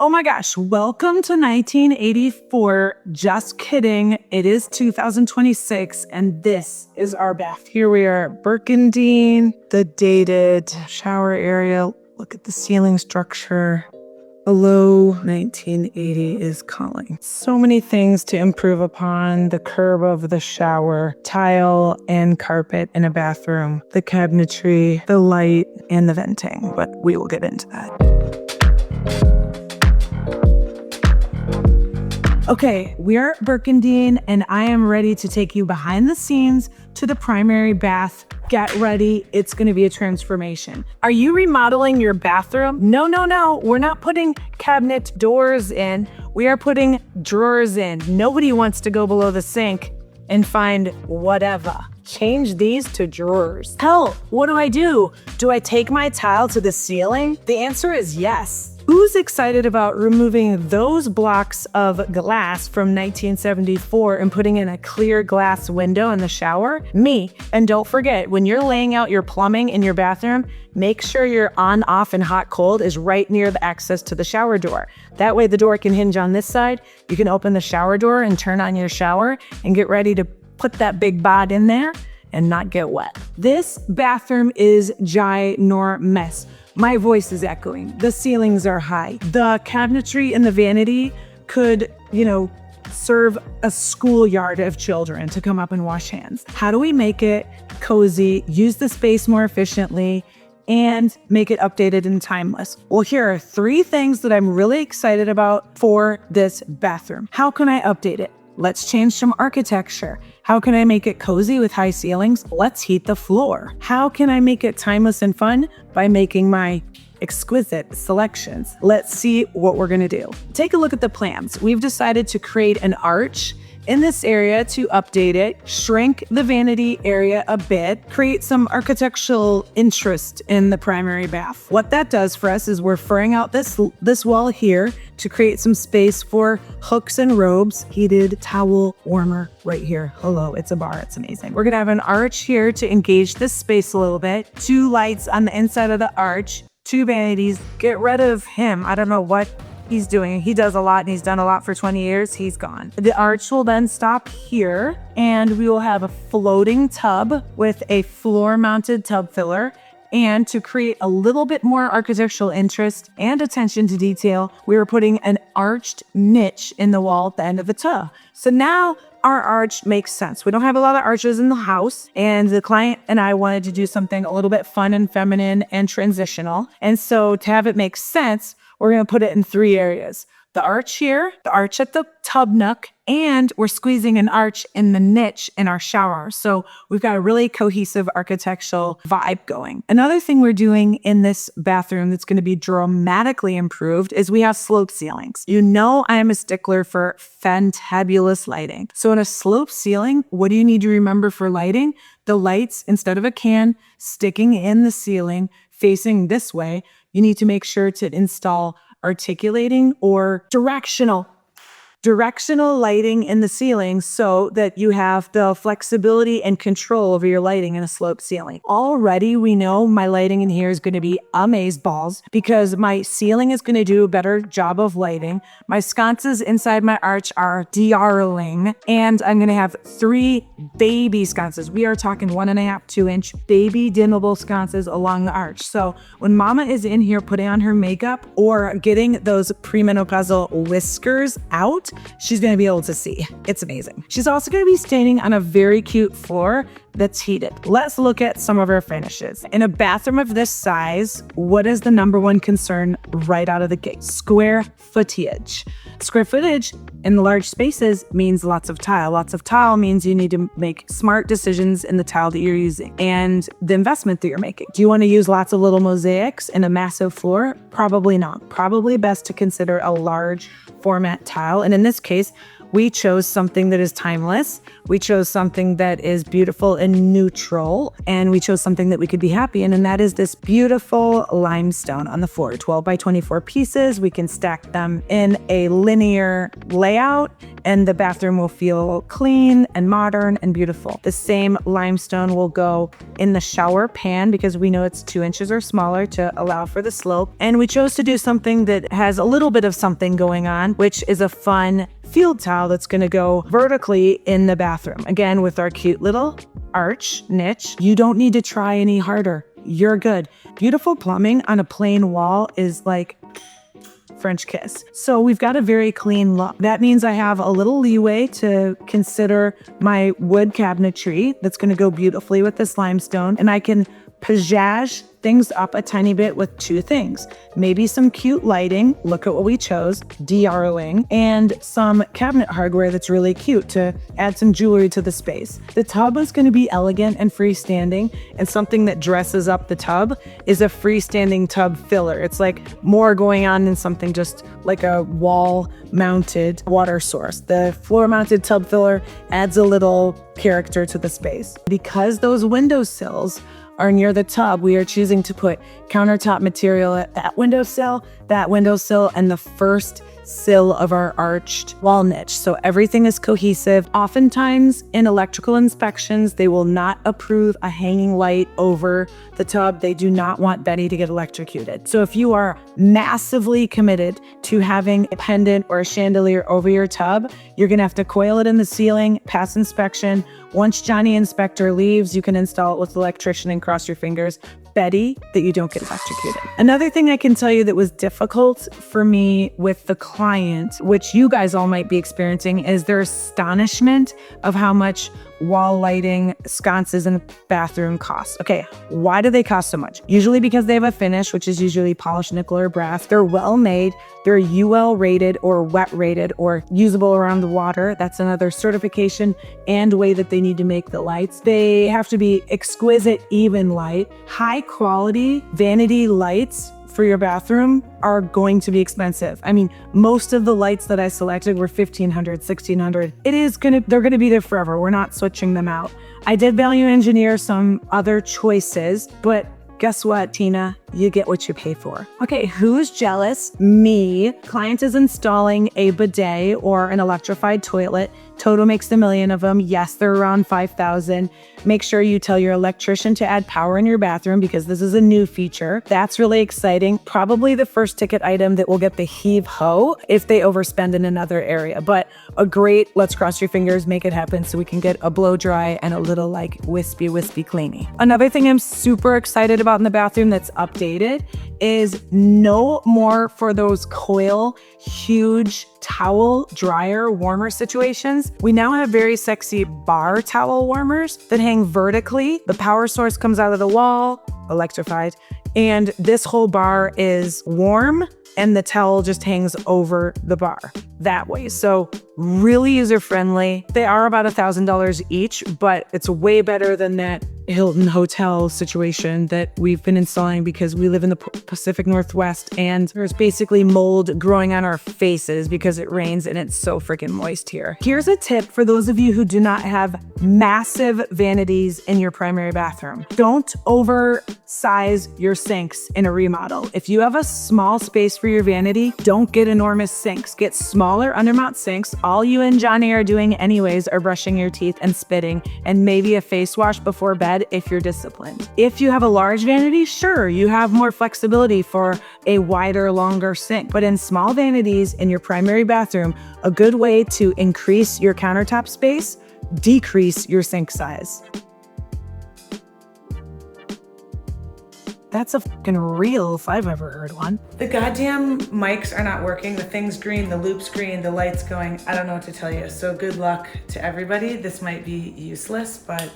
Oh my gosh, welcome to 1984. Just kidding. It is 2026 and this is our bath. Here we are at Burgundy, the dated shower area. Look at the ceiling structure. Below 1980 is calling. So many things to improve upon: the curb of the shower, tile and carpet in a bathroom, the cabinetry, the light, and the venting. But we will get into that. Okay, we are at Burgundy and I am ready to take you behind the scenes to the primary bath. Get ready, it's gonna be a transformation. Are you remodeling your bathroom? No, we're not putting cabinet doors in. We are putting drawers in. Nobody wants to go below the sink and find whatever. Change these to drawers. Hell, what do? Do I take my tile to the ceiling? The answer is yes. Who's excited about removing those blocks of glass from 1974 and putting in a clear glass window in the shower? Me. And don't forget, when you're laying out your plumbing in your bathroom, make sure your on, off, and hot, cold is right near the access to the shower door. That way the door can hinge on this side. You can open the shower door and turn on your shower and get ready to put that big bod in there and not get wet. This bathroom is ginormous. My voice is echoing. The ceilings are high. The cabinetry in the vanity could, serve a schoolyard of children to come up and wash hands. How do we make it cozy, use the space more efficiently, and make it updated and timeless? Well, here are 3 things that I'm really excited about for this bathroom. How can I update it? Let's change some architecture. How can I make it cozy with high ceilings? Let's heat the floor. How can I make it timeless and fun? By making my exquisite selections. Let's see what we're gonna do. Take a look at the plans. We've decided to create an arch in this area to update it, shrink the vanity area a bit, create some architectural interest in the primary bath. What that does for us is we're furring out this wall here to create some space for hooks and robes, heated towel warmer right here. Hello, it's a bar, it's amazing. We're gonna have an arch here to engage this space a little bit, 2 lights on the inside of the arch, 2 vanities. Get rid of him. I don't know what he's doing. He does a lot and he's done a lot for 20 years. He's gone. The arch will then stop here and we will have a floating tub with a floor mounted tub filler. And to create a little bit more architectural interest and attention to detail, we were putting an arched niche in the wall at the end of the tub. So now our arch makes sense. We don't have a lot of arches in the house, and the client and I wanted to do something a little bit fun and feminine and transitional. And so to have it make sense, we're gonna put it in 3 areas. The arch here, the arch at the tub nook, and we're squeezing an arch in the niche in our shower. So we've got a really cohesive architectural vibe going. Another thing we're doing in this bathroom that's gonna be dramatically improved is we have slope ceilings. You know I am a stickler for fantabulous lighting. So in a slope ceiling, what do you need to remember for lighting? The lights, instead of a can sticking in the ceiling facing this way, you need to make sure to install articulating or directional lighting in the ceiling so that you have the flexibility and control over your lighting in a sloped ceiling. Already we know my lighting in here is going to be amazeballs because my ceiling is going to do a better job of lighting. My sconces inside my arch are darling, and I'm going to have 3 baby sconces. We are talking 1.5, 2-inch baby dimmable sconces along the arch. So when mama is in here putting on her makeup or getting those premenopausal whiskers out, she's going to be able to see. It's amazing. She's also going to be standing on a very cute floor that's heated. Let's look at some of her finishes. In a bathroom of this size, what is the number 1 concern right out of the gate? Square footage. Square footage in large spaces means lots of tile. Lots of tile means you need to make smart decisions in the tile that you're using and the investment that you're making. Do you want to use lots of little mosaics in a massive floor? Probably not. Probably best to consider a large format tile. And in this case, We chose something that is timeless. We chose something that is beautiful and neutral. And we chose something that we could be happy in. And that is this beautiful limestone on the floor, 12 by 24 pieces. We can stack them in a linear layout and the bathroom will feel clean and modern and beautiful. The same limestone will go in the shower pan because we know it's 2 inches or smaller to allow for the slope. And we chose to do something that has a little bit of something going on, which is a fun field towel that's going to go vertically in the bathroom. Again, with our cute little arch niche, you don't need to try any harder. You're good. Beautiful plumbing on a plain wall is like French kiss. So we've got a very clean look. That means I have a little leeway to consider my wood cabinetry that's going to go beautifully with this limestone. And I can pizzazz things up a tiny bit with 2 things. Maybe some cute lighting, look at what we chose, DROing, and some cabinet hardware that's really cute to add some jewelry to the space. The tub is going to be elegant and freestanding, and something that dresses up the tub is a freestanding tub filler. It's like more going on than something just like a wall-mounted water source. The floor-mounted tub filler adds a little character to the space. Because those windowsills are near the tub, we are choosing to put countertop material at that windowsill, and the first sill of our arched wall niche. So everything is cohesive. Oftentimes in electrical inspections, they will not approve a hanging light over the tub. They do not want Betty to get electrocuted. So if you are massively committed to having a pendant or a chandelier over your tub, you're gonna have to coil it in the ceiling, pass inspection. Once Johnny Inspector leaves, you can install it with the electrician and cross your fingers, Betty, that you don't get electrocuted. Another thing I can tell you that was difficult for me with the client, which you guys all might be experiencing, is their astonishment of how much wall lighting sconces in a bathroom cost. Okay, why do they cost so much? Usually because they have a finish, which is usually polished nickel or brass. They're well made. They're UL rated or wet rated or usable around the water. That's another certification and way that they need to make the lights. They have to be exquisite, even light. High quality vanity lights for your bathroom are going to be expensive. I mean, most of the lights that I selected were $1,500, $1,600. They're gonna be there forever. We're not switching them out. I did value engineer some other choices, but guess what, Tina? You get what you pay for. Okay, who's jealous? Me. Client is installing a bidet or an electrified toilet. Toto makes a million of them. Yes, they're around 5,000. Make sure you tell your electrician to add power in your bathroom because this is a new feature. That's really exciting. Probably the first ticket item that will get the heave-ho if they overspend in another area. But a great, let's cross your fingers, make it happen so we can get a blow dry and a little like wispy cleany. Another thing I'm super excited about in the bathroom that's updated is no more for those coil, huge towel dryer warmer situations. We now have very sexy bar towel warmers that hang vertically. The power source comes out of the wall, electrified, and this whole bar is warm and the towel just hangs over the bar that way. So really user friendly. They are about $1,000 each, but it's way better than that Hilton hotel situation that we've been installing because we live in the Pacific Northwest and there's basically mold growing on our faces because it rains and it's so freaking moist here. Here's a tip for those of you who do not have massive vanities in your primary bathroom. Don't oversize your sinks in a remodel. If you have a small space for your vanity, don't get enormous sinks. Get smaller undermount sinks. All you and Johnny are doing anyways are brushing your teeth and spitting and maybe a face wash before bed if you're disciplined. If you have a large vanity, sure, you have more flexibility for a wider, longer sink. But in small vanities in your primary bathroom, a good way to increase your countertop space, decrease your sink size. That's a fucking reel if I've ever heard one. The goddamn mics are not working. The thing's green, the loop's green, the light's going. I don't know what to tell you. So good luck to everybody. This might be useless, but